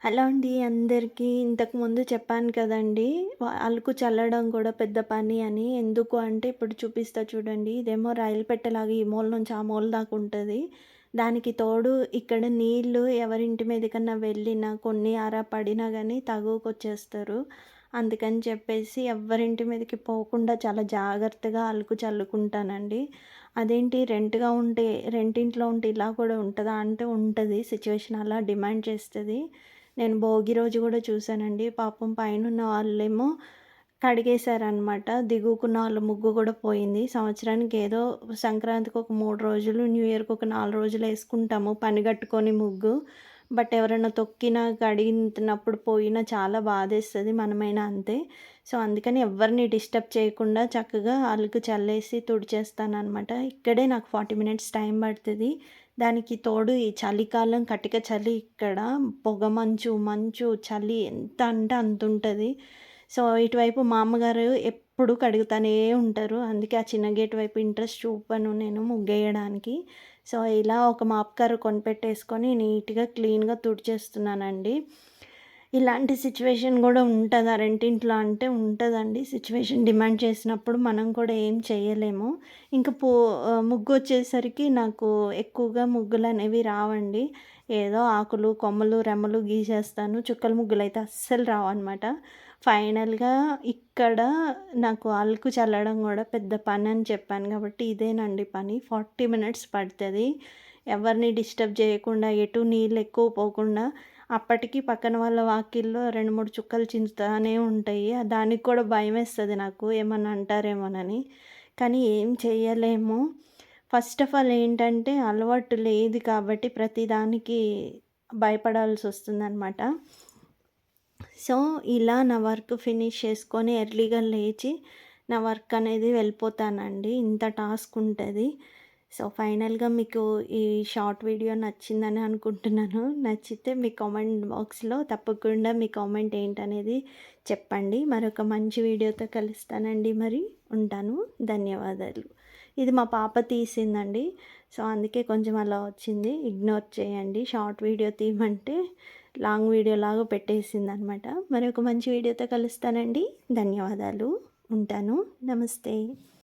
Hello అండి అందరికీ. ఇంతకుముందు చెప్పాను కదండీ! అలుకు చల్లడం కూడా పెద్ద పని అని. ఎందుకు అంటే ఇప్పుడు చూపిస్తా చూడండి. ఇదేమో రైలు పెట్టెలాగా ఈ మూల నుంచి ఆ మూల దాకా ఉంటది. దానికి తోడు ఇక్కడ నీళ్ళు ఎవరింటి మీదకన్నా వెళ్ళినా కొన్ని అరా పడినా గానీ తగువకొచ్చేస్తారు. అందుకని చెప్పేసి ఎవ్వరింటి మీదకి పోకుండా చాలా జాగ్రత్తగా అలుకు చల్లుకుంటానండి. అదేంటి రెంటింట్లో ఉంటే ఇలా కూడా ఉంటదా అంటే ఉంటది. సిచ్యువేషన్ అలా డిమాండ్ చేస్తది. నేను భోగి రోజు గూడా చూసానండి. పాపం పైనున్న వాళ్ళేమో కడిగేశారనమాట. దిగువకున్న వాళ్ళ ముగ్గు గూడా పోయింది. సంవత్సరానికి ఏదో సంక్రాంతికి ఒక 3 రోజులు, న్యూ ఇయర్‌కి ఒక 4 రోజులేసుకుంటాము పనిగట్టుకొని ముగ్గు. బట్ ఎవరైనా తొక్కినా, కడిగినప్పుడు పోయినా చాలా బాధేస్తది. మనమైనా అంతే. సో, అందుకని ఎవ్వరిని డిస్టర్బ్ చేయకుండా చక్కగా అలుకు చల్లేసి తుడిచేస్తాననమాట. ఇక్కడే నాకు 40 మినిట్స్ టైం పడతది. దానికి తోడు ఈ చలికాలం కటిక చలి ఇక్కడ. పొగమంచు, మంచు, చలి ఎంత అంటే అంతుంటది. సో, ఇటువైపు మా అమ్మగారు ఎప్పుడు కడుగుతానే ఉంటారు. అందుకే ఆ చిన్న గేట్ వైపు ఇంట్రెస్ట్ చూపను నేను ముగ్గేయడానికి. సో, ఇలా ఒక మాప్ కర్ర కొనిపెట్టేసుకొని నీట్‌గా, క్లీన్‌గా తుడిచేస్తున్నానండి. ఇలాంటి సిచ్యువేషన్ గూడా ఉంటదా రెంటింట్లో అంటే ఉంటదండి. సిచ్యువేషన్ డిమాండ్ చేసినప్పుడు మనం కూడా ఏం చేయలేము. ఇంక ముగ్గొచ్చేసరికి నాకు ఎక్కువగా ముగ్గులనేవి రావండి. ఏదో ఆకులు, కొమ్మలు, రెమ్మలు గీసేస్తాను. చుక్కల ముగ్గులైతే అస్సలు రావనమాట. ఫైనల్‌గా ఇక్కడ నాకు అలుకు చల్లడం గూడా పెద్ద పనని చెప్పాను గాబట్టి ఇదేనండి పని. 40 మినిట్స్ పడతది. ఎవరిని డిస్టర్బ్ జేయకుండా, ఎటు నీళ్ళెక్కువ పోకుండా అప్పటికి పక్కన వాళ్ళ వాకిల్లో 2, 3 చుక్కలు చించుతానే ఉంటాయి. దానికి కూడా భయమేస్తది నాకు ఏమన్నా అంటారేమోనని. కానీ ఏం చెయ్యలేము. ఫస్ట్ ఆఫ్ ఆల్ ఏంటంటే అలవాటు లేదు కాబట్టి ప్రతిదానికి భయపడాల్సొస్తుందనమాట. సో, ఇలా నా వర్క్ ఫినిష్ చేసుకొని ఎర్లీగా లేచి నా వర్క్ అనేది వెళ్ళిపోతానండి. ఇంత టాస్క్ ఉంటది. సో, ఫైనల్‌గా మీకు ఈ షార్ట్ వీడియో నచ్చిందని అనుకుంటున్నాను. నచ్చితే మీ కామెంట్ బాక్స్‌లో తప్పకుండా మీ కామెంట్ ఏంటనేది చెప్పండి. మరొక మంచి వీడియోతో కలుస్తానండి మరి. ఉంటాను. ధన్యవాదాలు. ఇది మా పాప తీసిందండి. సో, అందుకే కొంచెం అలా వచ్చింది. ఇగ్నోర్ చేయండి. షార్ట్ వీడియో తీయమంటే లాంగ్ వీడియోలాగా పెట్టేసిందనమాట. మరొక మంచి వీడియోతో కలుస్తానండి. ధన్యవాదాలు. ఉంటాను. నమస్తే.